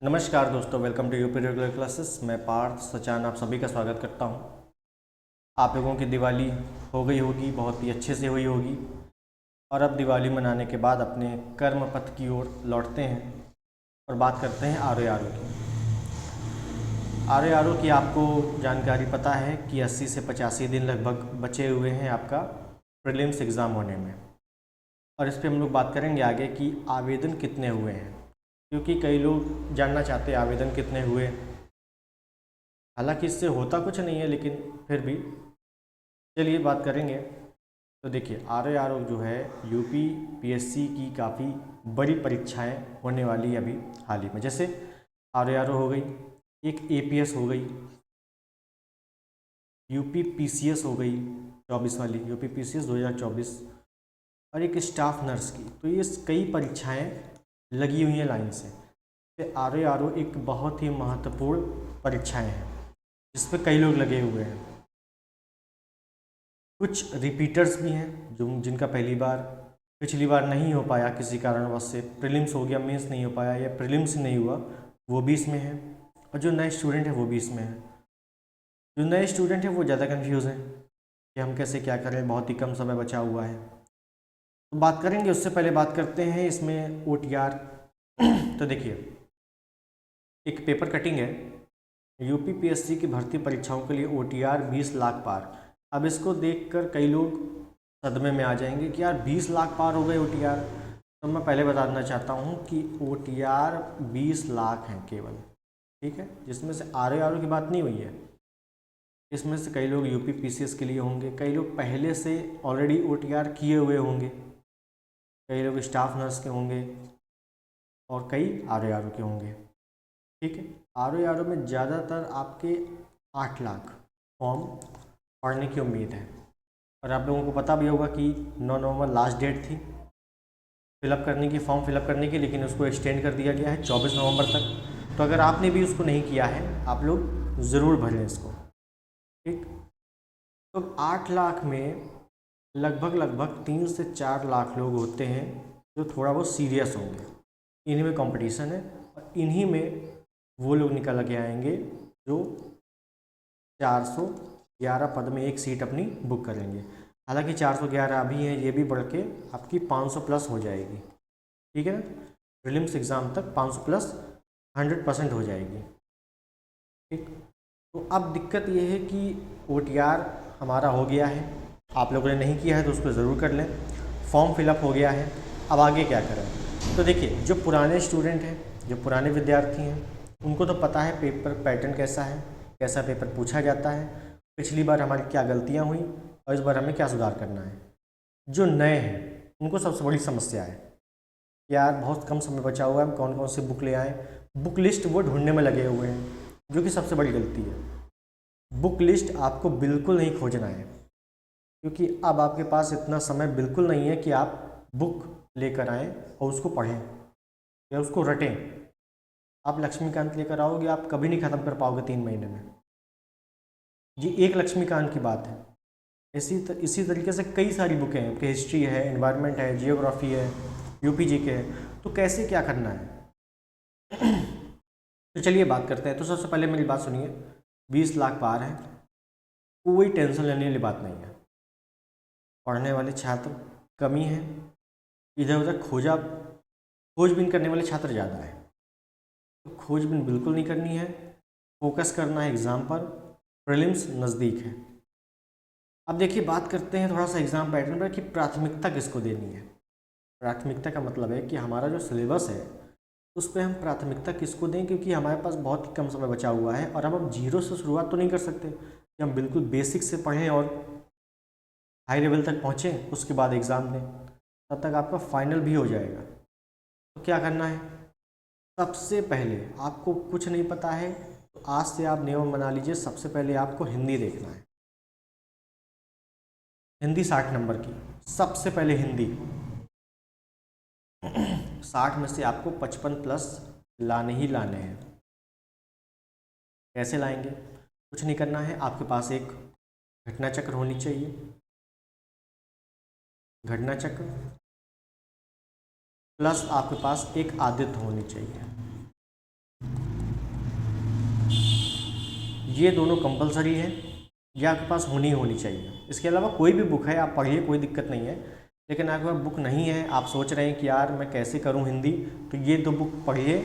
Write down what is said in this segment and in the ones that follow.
नमस्कार दोस्तों, welcome to UP regular classes. मैं पार्थ सचान आप सभी का स्वागत करता हूं। आप लोगों की दिवाली हो गई होगी, बहुत ही अच्छे से हुई होगी और अब दिवाली मनाने के बाद अपने कर्म पथ की ओर लौटते हैं और बात करते हैं आर ओ की आपको जानकारी पता है कि 80 से 85 दिन लगभग बचे हुए हैं आपका प्रीलिम्स एग्ज़ाम होने में। और इस पर हम लोग बात करेंगे आगे कि आवेदन कितने हुए हैं, क्योंकि कई लोग जानना चाहते हैं आवेदन कितने हुए। हालांकि इससे होता कुछ नहीं है, लेकिन फिर भी चलिए बात करेंगे। तो देखिए आर ओ जो है यूपी पीएससी की काफ़ी बड़ी परीक्षाएं होने वाली है अभी हाल ही में। जैसे आर ओ हो गई, एक एपीएस हो गई, यूपी पीसीएस हो गई 24 वाली, यूपी पीसीएस 2024, और एक स्टाफ नर्स की। तो ये कई परीक्षाएं लगी हुई हैं लाइन से। आर ओ एक बहुत ही महत्वपूर्ण परीक्षाएं हैं जिस पे कई लोग लगे हुए हैं। कुछ रिपीटर्स भी हैं जो जिनका पिछली बार नहीं हो पाया किसी कारणवश से, प्रीलिम्स हो गया, मेंस नहीं हो पाया या प्रीलिम्स नहीं हुआ, वो भी इसमें है। और जो नए स्टूडेंट है वो भी इसमें है। जो नए स्टूडेंट है वो ज़्यादा कन्फ्यूज़ हैं कि हम कैसे क्या करें, बहुत ही कम समय बचा हुआ है। तो बात करेंगे, उससे पहले बात करते हैं इसमें OTR। तो देखिए एक पेपर कटिंग है, यूपी पीएससी की भर्ती परीक्षाओं के लिए OTR 20 लाख पार। अब इसको देखकर कई लोग सदमे में आ जाएंगे कि यार 20 लाख पार हो गए OTR। तो मैं पहले बता देना चाहता हूँ कि OTR 20 लाख हैं केवल, ठीक है, जिसमें से आर ओ की बात नहीं हुई है। इसमें से कई लोग यूपी पीसीएस के लिए होंगे, कई लोग पहले से ऑलरेडी OTR किए हुए होंगे, कई लोग स्टाफ नर्स के होंगे और कई आर ओ के होंगे, ठीक है। आर ओ में ज़्यादातर आपके 8 लाख फॉर्म पढ़ने की उम्मीद है। और आप लोगों को पता भी होगा कि 9 नवंबर लास्ट डेट थी फिलअप करने की, फॉर्म फिलअप करने की, लेकिन उसको एक्सटेंड कर दिया गया है 24 नवंबर तक। तो अगर आपने भी उसको नहीं किया है, आप लोग ज़रूर भरें इसको, ठीक। तो 8 लाख में लगभग 3 से 4 लाख लोग होते हैं जो थोड़ा बहुत सीरियस होंगे। इन्हीं में कंपटीशन है और इन्हीं में वो लोग निकल के आएंगे जो 411 पद में एक सीट अपनी बुक करेंगे। हालांकि 411 अभी है, ये भी बढ़ के आपकी 500 प्लस हो जाएगी, ठीक है ना। प्रीलिम्स एग्ज़ाम तक 500 प्लस 100% हो जाएगी, ठीक। तो अब दिक्कत ये है कि OTR हमारा हो गया है, आप लोगों ने नहीं किया है तो उसको ज़रूर कर लें। फॉर्म फिलअप हो गया है, अब आगे क्या करें। तो देखिए जो पुराने स्टूडेंट हैं, जो पुराने विद्यार्थी हैं, उनको तो पता है पेपर पैटर्न कैसा है, कैसा पेपर पूछा जाता है, पिछली बार हमारी क्या गलतियां हुई और इस बार हमें क्या सुधार करना है। जो नए हैं उनको सबसे बड़ी समस्या है कि यार बहुत कम समय बचा हुआ है, हम कौन कौन से बुक ले आएँ। बुक लिस्ट वो ढूंढने में लगे हुए हैं, जो कि सबसे बड़ी गलती है। बुक लिस्ट आपको बिल्कुल नहीं खोजना है, क्योंकि अब आपके पास इतना समय बिल्कुल नहीं है कि आप बुक लेकर आएँ और उसको पढ़ें या उसको रटें। आप लक्ष्मीकांत लेकर आओगे, आप कभी नहीं ख़त्म कर पाओगे 3 महीने में। ये एक लक्ष्मीकांत की बात है। इसी तरीके से कई सारी बुकें हैं, आपकी हिस्ट्री है, एनवायरनमेंट है, जियोग्राफी है, यूपी जी के है। तो कैसे क्या करना है तो चलिए बात करते हैं। तो सबसे पहले मेरी बात सुनिए, 20 लाख पार है, कोई टेंशन लेने वाली बात नहीं है। पढ़ने वाले छात्र कमी है, इधर उधर खोजबीन करने वाले छात्र ज़्यादा है। तो खोजबीन बिल्कुल नहीं करनी है, फोकस करना है एग्ज़ाम पर। प्रीलिम्स नज़दीक है। अब देखिए बात करते हैं थोड़ा सा एग्ज़ाम पैटर्न पर कि प्राथमिकता किसको देनी है। प्राथमिकता का मतलब है कि हमारा जो सिलेबस है उस पर हम प्राथमिकता किसको दें, क्योंकि हमारे पास बहुत ही कम समय बचा हुआ है और अब हम जीरो से शुरुआत तो नहीं कर सकते कि हम बिल्कुल बेसिक से पढ़ें और हाई लेवल तक पहुँचें उसके बाद एग्ज़ाम दें। तब तक आपका फाइनल भी हो जाएगा। तो क्या करना है, सबसे पहले आपको कुछ नहीं पता है तो आज से आप नियम बना लीजिए। सबसे पहले आपको हिंदी देखना है, हिंदी 60 नंबर की, सबसे पहले हिंदी 60 में से आपको 55 प्लस लाने ही लाने हैं। कैसे लाएंगे, कुछ नहीं करना है, आपके पास एक घटना चक्र होनी चाहिए, घटना चक्र प्लस आपके पास एक आदित्य होनी चाहिए। ये दोनों कंपलसरी है, ये आपके पास होनी चाहिए। इसके अलावा कोई भी बुक है आप पढ़िए, कोई दिक्कत नहीं है। लेकिन आपके पास बुक नहीं है, आप सोच रहे हैं कि यार मैं कैसे करूं हिंदी, तो ये दो बुक पढ़िए,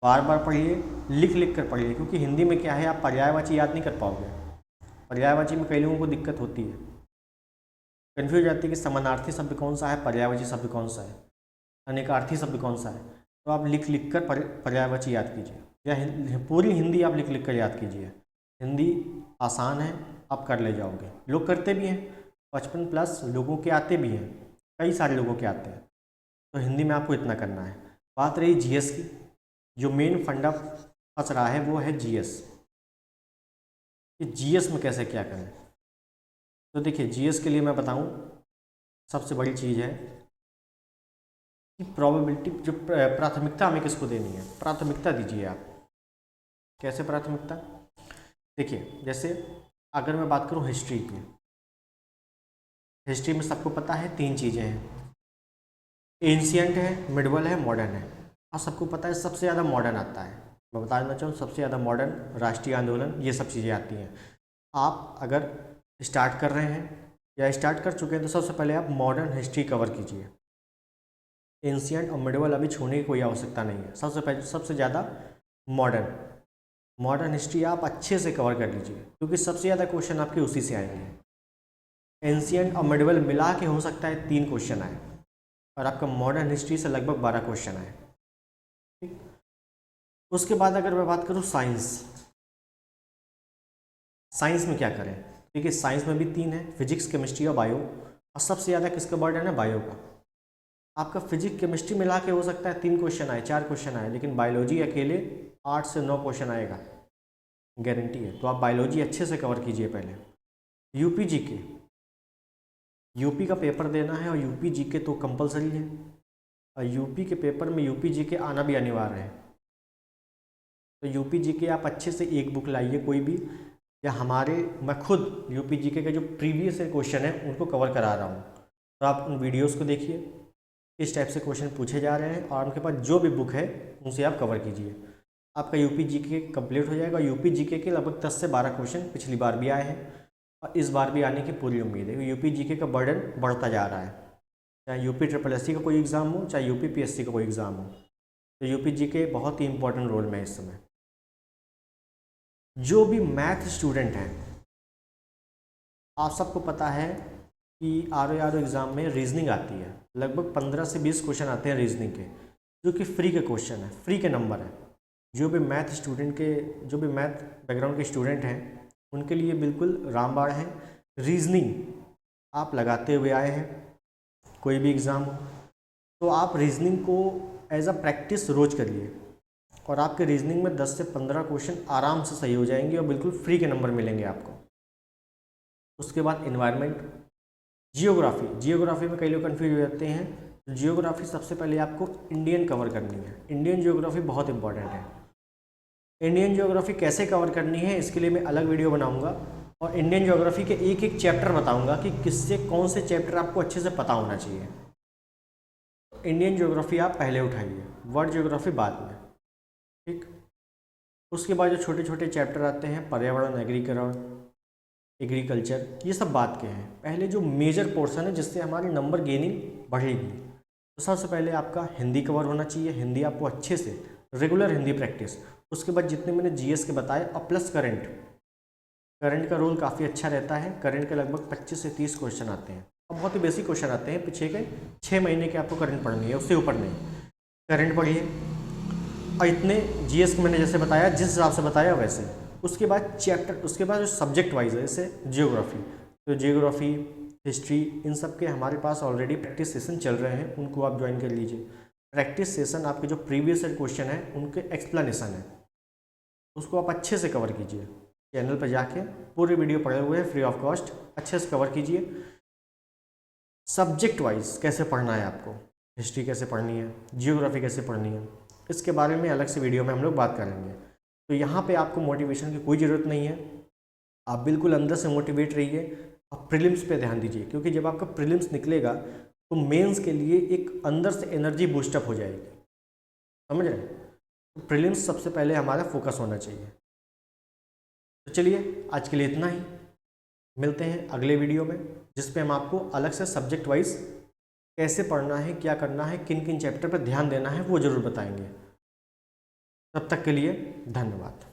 बार बार पढ़िए, लिख लिख कर पढ़िए। क्योंकि हिंदी में क्या है, आप पर्यायवाची याद नहीं कर पाओगे। पर्यायवाची में कई लोगों को दिक्कत होती है, कन्फ्यूज जाती है कि समानार्थी शब्द कौन सा है, पर्यायवाची शब्द कौन सा है, अनेकार्थी शब्द कौन सा है। तो आप लिख लिख कर पर्यायवाची याद कीजिए, या पूरी हिंदी आप लिख लिख कर याद कीजिए। हिंदी आसान है, आप कर ले जाओगे। लोग करते भी हैं, 55+ लोगों के आते भी हैं, कई सारे लोगों के आते हैं। तो हिंदी में आपको इतना करना है। बात रही जीएस की, जो मेन फंडा फंस रहा है वो है जीएस, कि जीएस में कैसे क्या करें। तो देखिए, जीएस के लिए मैं बताऊं, सबसे बड़ी चीज़ है कि प्रोबेबिलिटी, जो प्राथमिकता हमें किसको देनी है, प्राथमिकता दीजिए आप। कैसे प्राथमिकता? देखिए, जैसे अगर मैं बात करूं हिस्ट्री की, हिस्ट्री में सबको पता है 3 चीज़ें हैं, एंशियंट है, मिडवल है, मॉडर्न है। और सबको पता है सबसे ज़्यादा मॉडर्न आता है। मैं बता देना चाहूँ, सबसे ज़्यादा मॉडर्न, राष्ट्रीय आंदोलन, ये सब चीज़ें आती हैं। आप अगर स्टार्ट कर रहे हैं या स्टार्ट कर चुके हैं तो सबसे पहले आप मॉडर्न हिस्ट्री कवर कीजिए। एंशियंट और मिडवल अभी छूने की कोई आवश्यकता नहीं है। सबसे पहले, सबसे ज़्यादा मॉडर्न हिस्ट्री आप अच्छे से कवर कर लीजिए, क्योंकि सबसे ज़्यादा क्वेश्चन आपके उसी से आएंगे। एंशियंट और मिडवल मिला के हो सकता है 3 क्वेश्चन आए, और आपका मॉडर्न हिस्ट्री से लगभग 12 क्वेश्चन आए। ठीक। उसके बाद अगर मैं बात करूँ साइंस में क्या करें? देखिए, साइंस में भी 3 है, फिजिक्स, केमिस्ट्री और बायो। और सबसे ज़्यादा किसका बर्डन है? बायो का। आपका फिजिक्स केमिस्ट्री मिला के हो सकता है 3 क्वेश्चन आए, 4 क्वेश्चन आए, लेकिन बायोलॉजी अकेले 8 से 9 क्वेश्चन आएगा, गारंटी है। तो आप बायोलॉजी अच्छे से कवर कीजिए पहले। यूपी जीके, यूपी का पेपर देना है, और यूपी जीके तो कंपलसरी है, और यूपी के पेपर में यूपी जीके आना भी अनिवार्य है। तो यूपी जीके आप अच्छे से एक बुक लाइए कोई भी, या मैं खुद यूपी जीके के जो प्रीवियस क्वेश्चन है उनको कवर करा रहा हूँ। तो आप उन वीडियोस को देखिए, किस टाइप से क्वेश्चन पूछे जा रहे हैं, और उनके पास जो भी बुक है उनसे आप कवर कीजिए। आपका यूपी जीके कंप्लीट हो जाएगा। यूपी जीके के लगभग 10 से 12 क्वेश्चन पिछली बार भी आए हैं, और इस बार भी आने की पूरी उम्मीद है। यूपी जीके का बर्डन बढ़ता जा रहा है, चाहे यूपी SSSC का कोई एग्ज़ाम हो, चाहे यूपी PSC का कोई एग्ज़ाम हो। तो यूपी जीके बहुत ही इंपॉर्टेंट रोल में है इस समय। जो भी मैथ स्टूडेंट हैं, आप सबको पता है कि RO एग्ज़ाम में रीजनिंग आती है, लगभग 15 से 20 क्वेश्चन आते हैं रीजनिंग के, जो कि फ्री के क्वेश्चन है, फ्री के नंबर है। जो भी मैथ बैकग्राउंड के स्टूडेंट हैं, उनके लिए बिल्कुल रामबाण है। रीजनिंग आप लगाते हुए आए हैं, कोई भी एग्ज़ाम हो तो आप रीजनिंग को एज अ प्रैक्टिस रोज करिए, और आपके रीजनिंग में 10 से 15 क्वेश्चन आराम से सही हो जाएंगे, और बिल्कुल फ्री के नंबर मिलेंगे आपको। उसके बाद एनवायरनमेंट, जियोग्राफी में कई लोग कन्फ्यूज हो जाते हैं। जियोग्राफी सबसे पहले आपको इंडियन कवर करनी है। इंडियन जियोग्राफी बहुत इंपॉर्टेंट है। इंडियन जियोग्राफी कैसे कवर करनी है, इसके लिए मैं अलग वीडियो बनाऊंगा, और इंडियन जियोग्राफी के एक एक चैप्टर बताऊंगा कि किससे कौन से चैप्टर आपको अच्छे से पता होना चाहिए। इंडियन जियोग्राफी आप पहले उठाइए, वर्ल्ड जियोग्राफी बाद में। ठीक। उसके बाद जो छोटे छोटे चैप्टर आते हैं, पर्यावरण, एग्रीकल्चर, ये सब बात के हैं। पहले जो मेजर पोर्शन है जिससे हमारी नंबर गेनिंग बढ़ेगी, तो सबसे पहले आपका हिंदी कवर होना चाहिए। हिंदी आपको अच्छे से, रेगुलर हिंदी प्रैक्टिस। उसके बाद जितने मैंने जीएस के बताए, और प्लस करंट का रोल काफ़ी अच्छा रहता है। करंट के लगभग 25 से 30 क्वेश्चन आते हैं, और बहुत ही बेसिक क्वेश्चन आते हैं। पीछे के 6 महीने के आपको करंट पढ़नी है, उससे ऊपर नहीं। करंट पढ़िए, और इतने जीएस को मैंने जैसे बताया, जिस हिसाब से बताया वैसे। उसके बाद उसके बाद जो सब्जेक्ट वाइज है, जैसे जियोग्राफी, तो जियोग्राफी, हिस्ट्री, इन सब के हमारे पास ऑलरेडी प्रैक्टिस सेशन चल रहे हैं, उनको आप ज्वाइन कर लीजिए। प्रैक्टिस सेशन आपके जो प्रीवियस क्वेश्चन है उनके एक्सप्लेनेशन है, उसको आप अच्छे से कवर कीजिए। चैनल पर जाके पूरे वीडियो पढ़े हुए हैं, फ्री ऑफ कॉस्ट, अच्छे से कवर कीजिए। सब्जेक्ट वाइज कैसे पढ़ना है आपको, हिस्ट्री कैसे पढ़नी है, जियोग्राफी कैसे पढ़नी है, इसके बारे में अलग से वीडियो में हम लोग बात करेंगे। तो यहाँ पे आपको मोटिवेशन की कोई ज़रूरत नहीं है, आप बिल्कुल अंदर से मोटिवेट रहिए। आप प्रीलिम्स पे ध्यान दीजिए, क्योंकि जब आपका प्रीलिम्स निकलेगा तो मेंस के लिए एक अंदर से एनर्जी बूस्टअप हो जाएगी, समझ रहे हैं? तो प्रीलिम्स सबसे पहले हमारा फोकस होना चाहिए। तो चलिए आज के लिए इतना ही, मिलते हैं अगले वीडियो में जिस पे हम आपको अलग से सब्जेक्ट वाइज कैसे पढ़ना है, क्या करना है, किन किन चैप्टर पर ध्यान देना है वो ज़रूर बताएंगे। तब तक के लिए धन्यवाद।